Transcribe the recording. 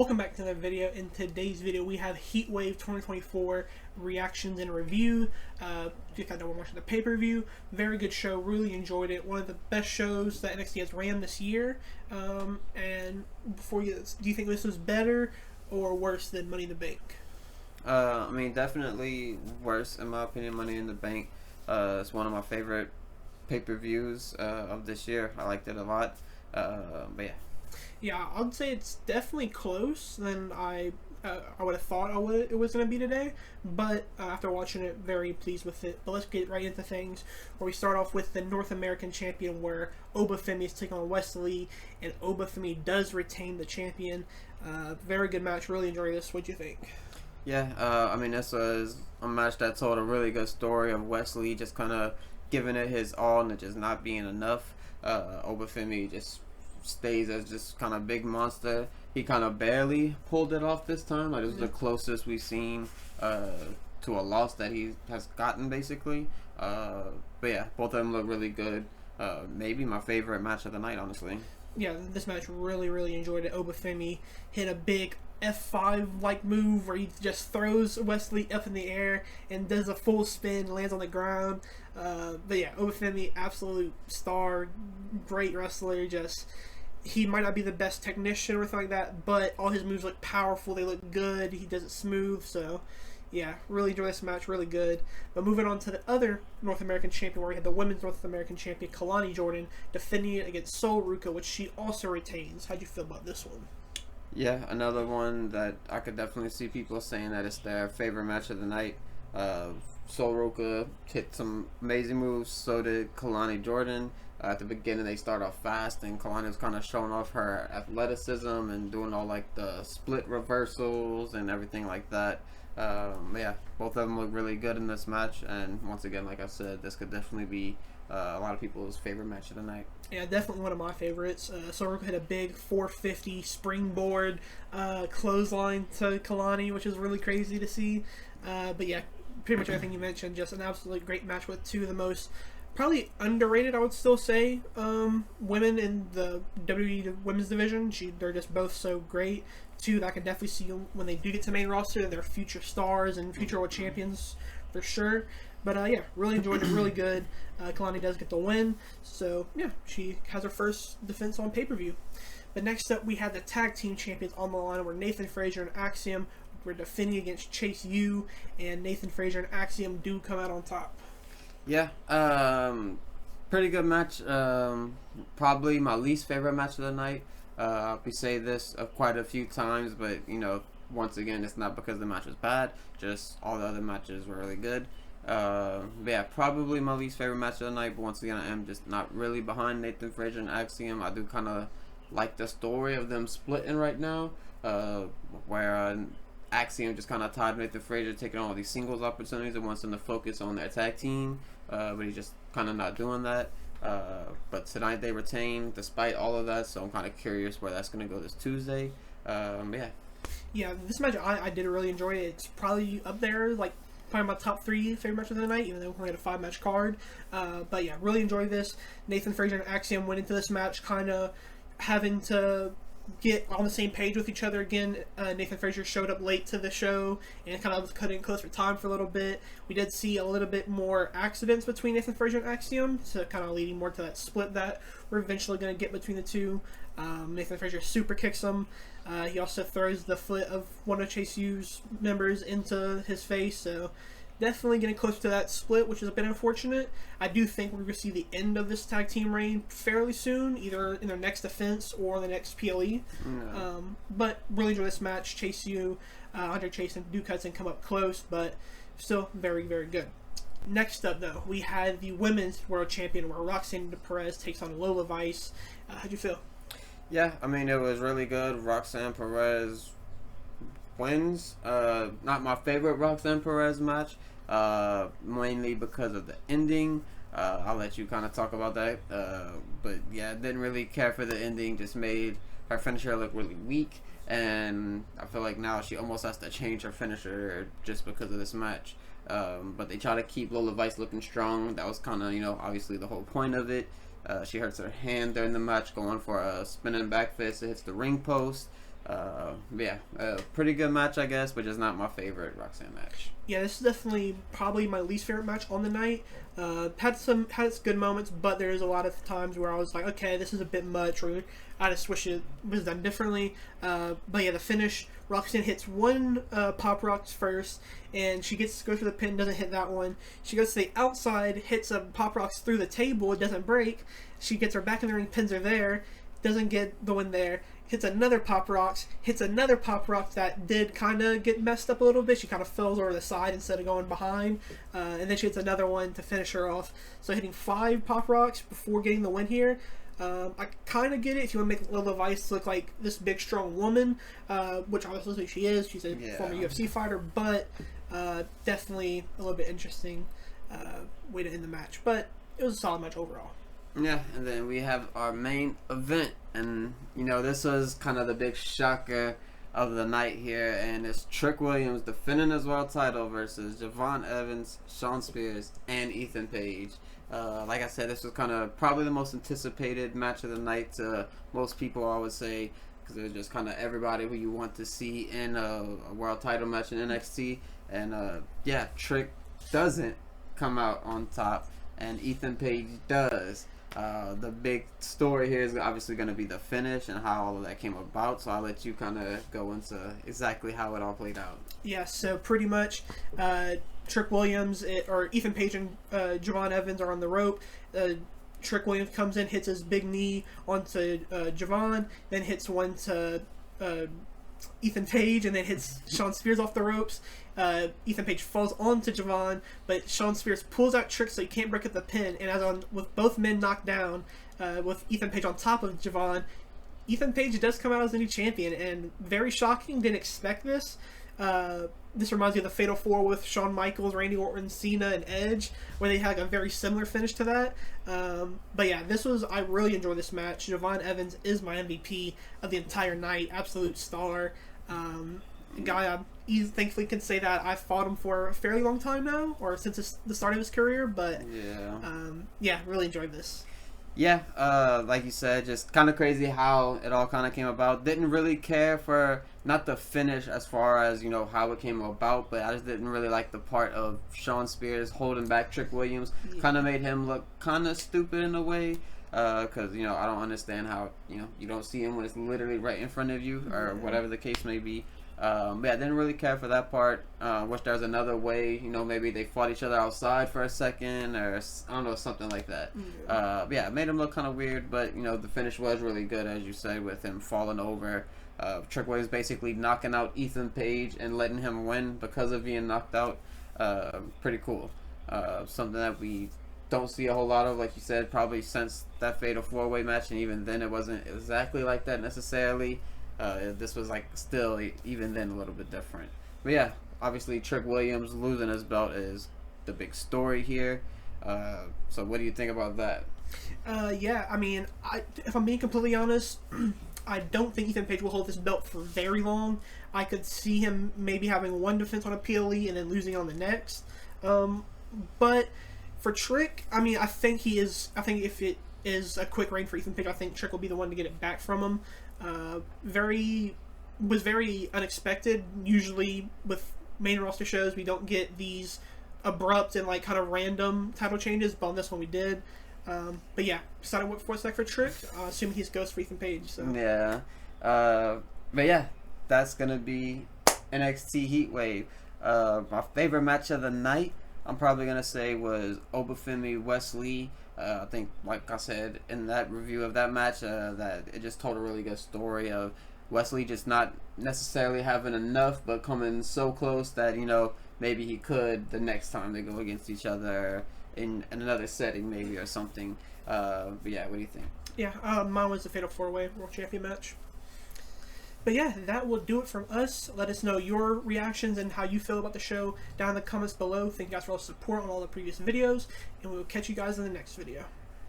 Welcome back to another video. In today's video, we have Heatwave 2024 reactions and review. If you guys know, we're watching the pay-per-view. Very good show. Really enjoyed it. One of the best shows that NXT has ran this year. And before you, do you think this was better or worse than Money in the Bank? Definitely worse in my opinion. Money in the Bank. It's one of my favorite pay-per-views of this year. I liked it a lot. But yeah. Yeah, I'd say it's definitely close than I would have thought it was going to be today. But after watching it, very pleased with it. But let's get right into things. Where we start off with the North American Champion, where Obafemi is taking on Wesley, and Obafemi does retain the champion. Very good match. Really enjoyed this. What'd you think? Yeah, this was a match that told a really good story of Wesley just kind of giving it his all and it just not being enough. Obafemi just stays as just kind of big monster. He kind of barely pulled it off this time. Like, it was the closest we've seen to a loss that he has gotten, basically. But yeah, both of them look really good. Maybe my favorite match of the night, honestly. Yeah, this match really enjoyed it. Obafemi hit a big F5 like move where he just throws Wesley up in the air and does a full spin, lands on the ground. But yeah, Obafemi, absolute star, great wrestler. Just, he might not be the best technician or anything like that, but all his moves look powerful, they look good, he does it smooth. So yeah, really enjoy this match, really good. But moving on to the other North American champion, where we had the women's North American champion, Kalani Jordan, defending it against Sol Ruka, which she also retains. How'd you feel about this one? Yeah, another one that I could definitely see people saying that it's their favorite match of the night. Sol Ruka hit some amazing moves, so did Kalani Jordan. At the beginning, they start off fast, and Kalani was kind of showing off her athleticism and doing all like the split reversals and everything like that. Yeah, both of them look really good in this match, and once again, like I said, this could definitely be a lot of people's favorite match of the night. Yeah, definitely one of my favorites. Sol Ruka hit a big 450 springboard clothesline to Kalani, which is really crazy to see. But yeah, pretty much everything you mentioned, just an absolutely great match with two of the most probably underrated, I would still say, women in the WWE women's division. They're just both so great. Two that I can definitely see when they do get to main roster, they're future stars and future world champions for sure. But yeah, really enjoyed it, really good. Kalani does get the win, so yeah, she has her first defense on pay-per-view. But next up, we have the tag team champions on the line, where Nathan Frazier and Axiom were defending against Chase U, and Nathan Frazier and Axiom do come out on top. Yeah, pretty good match. Probably my least favorite match of the night. We say this quite a few times, but once again, it's not because the match was bad. Just all the other matches were really good. But yeah, probably my least favorite match of the night. But once again, I am just not really behind Nathan Frazier and Axiom. I do kind of like the story of them splitting right now, where Axiom just kind of tied Nathan Frazier, taking all these singles opportunities and wants them to focus on their tag team, but he's just kind of not doing that. But tonight they retain despite all of that, so I'm kind of curious where that's going to go this Tuesday. Yeah, this match I did really enjoy it. It's probably up there, like probably my top 3 favorite matches of the night, even though we only had a 5-match card. But yeah, really enjoyed this. Nathan Frazier and Axiom went into this match kind of having to get on the same page with each other again. Nathan Frazier showed up late to the show and kind of was cutting close for time for a little bit. We did see a little bit more accidents between Nathan Frazier and Axiom, so kind of leading more to that split that we're eventually going to get between the two. Nathan Frazier super kicks him. He also throws the foot of one of Chase U's members into his face, so definitely getting close to that split, which is a bit unfortunate. I do think we're going to see the end of this tag team reign fairly soon, either in their next defense or the next PLE. But really enjoy this match. Chase U, Andre Chase and Duke Hudson come up close, but still very good. Next up, though, we had the women's world champion, where Roxanne Perez takes on Lola Vice. How'd you feel? Yeah, it was really good. Roxanne Perez wins. Not my favorite Roxanne Perez match, mainly because of the ending. I'll let you kind of talk about that. But yeah, didn't really care for the ending. Just made her finisher look really weak, and I feel like now she almost has to change her finisher just because of this match. But they try to keep Lola Vice looking strong. That was kind of, obviously the whole point of it. She hurts her hand during the match going for a spinning back fist. It hits the ring post. Yeah, pretty good match, I guess, but just not my favorite Roxanne match. Yeah, this is definitely probably my least favorite match on the night. Had its good moments, but there's a lot of times where I was like, okay, this is a bit much, or I just wish it was done differently. But yeah, the finish, Roxanne hits one Pop Rocks first, and she goes for the pin, doesn't hit that one. She goes to the outside, hits a Pop Rocks through the table, it doesn't break. She gets her back in the ring, pins her there, doesn't get the win there. Hits another Pop Rocks, hits another Pop Rock that did kind of get messed up a little bit. She kind of falls over the side instead of going behind. And then she hits another one to finish her off. So hitting 5 Pop Rocks before getting the win here. I kind of get it if you want to make Lil Vice look like this big, strong woman, which obviously she is. She's a former UFC fighter, but definitely a little bit interesting way to end the match. But it was a solid match overall. Yeah, and then we have our main event, and this was kind of the big shocker of the night here, and it's Trick Williams defending his world title versus Javon Evans, Shawn Spears, and Ethan Page. Like I said, this was kind of probably the most anticipated match of the night to most people, I would say, because it was just kind of everybody who you want to see in a world title match in NXT, and yeah, Trick doesn't come out on top, and Ethan Page does. The big story here is obviously going to be the finish and how all of that came about, so I'll let you kind of go into exactly how it all played out. Yeah, so pretty much Trick Williams or Ethan Page and Javon Evans are on the rope. Trick Williams comes in, hits his big knee onto Javon, then hits one to Ethan Page, and then hits Shawn Spears off the ropes. Ethan Page falls onto Javon, but Shawn Spears pulls out Trick so he can't break up the pin. And with both men knocked down, with Ethan Page on top of Javon, Ethan Page does come out as the new champion, and very shocking. Didn't expect this. This reminds me of the Fatal 4 with Shawn Michaels, Randy Orton, Cena, and Edge, where they had a very similar finish to that. But yeah, I really enjoyed this match. Javon Evans is my MVP of the entire night. Absolute star. Guy I thankfully can say that I've fought him for a fairly long time now, or since the start of his career, but yeah, really enjoyed this. Yeah, like you said, just kind of crazy how it all kind of came about. Didn't really care for, not the finish as far as, how it came about, but I just didn't really like the part of Shawn Spears holding back Trick Williams. Yeah. Kind of made him look kind of stupid in a way, because, I don't understand how, you don't see him when it's literally right in front of you, or whatever the case may be. Yeah, I didn't really care for that part. Wish there was another way, maybe they fought each other outside for a second, or I don't know, something like that. Yeah, it made him look kind of weird, but the finish was really good, as you said, with him falling over. Trick Williams basically knocking out Ethan Page and letting him win because of being knocked out. Pretty cool. Something that we don't see a whole lot of, like you said, probably since that Fatal 4-Way match, and even then it wasn't exactly like that necessarily. This was still even then a little bit different. But yeah, obviously Trick Williams losing his belt is the big story here. So what do you think about that? Yeah, I mean, if I'm being completely honest, I don't think Ethan Page will hold this belt for very long. I could see him maybe having one defense on a PLE and then losing on the next. But for Trick, I mean, I think if it is a quick reign for Ethan Page, I think Trick will be the one to get it back from him. Was very unexpected. Usually with main roster shows, we don't get these abrupt and kind of random title changes, but on this one we did. But yeah, decided what for for Trick, assuming he's Ghost for Ethan Page. So yeah, but yeah, that's gonna be NXT Heatwave. My favorite match of the night, I'm probably gonna say, was Obafemi Wesley. I think, like I said in that review of that match, that it just told a really good story of Wesley just not necessarily having enough, but coming so close that maybe he could the next time they go against each other in another setting, maybe, or something. But yeah, what do you think? Yeah, mine was the Fatal 4-Way World Champion match. But yeah, that will do it from us. Let us know your reactions and how you feel about the show down in the comments below. Thank you guys for all the support on all the previous videos, and we will catch you guys in the next video.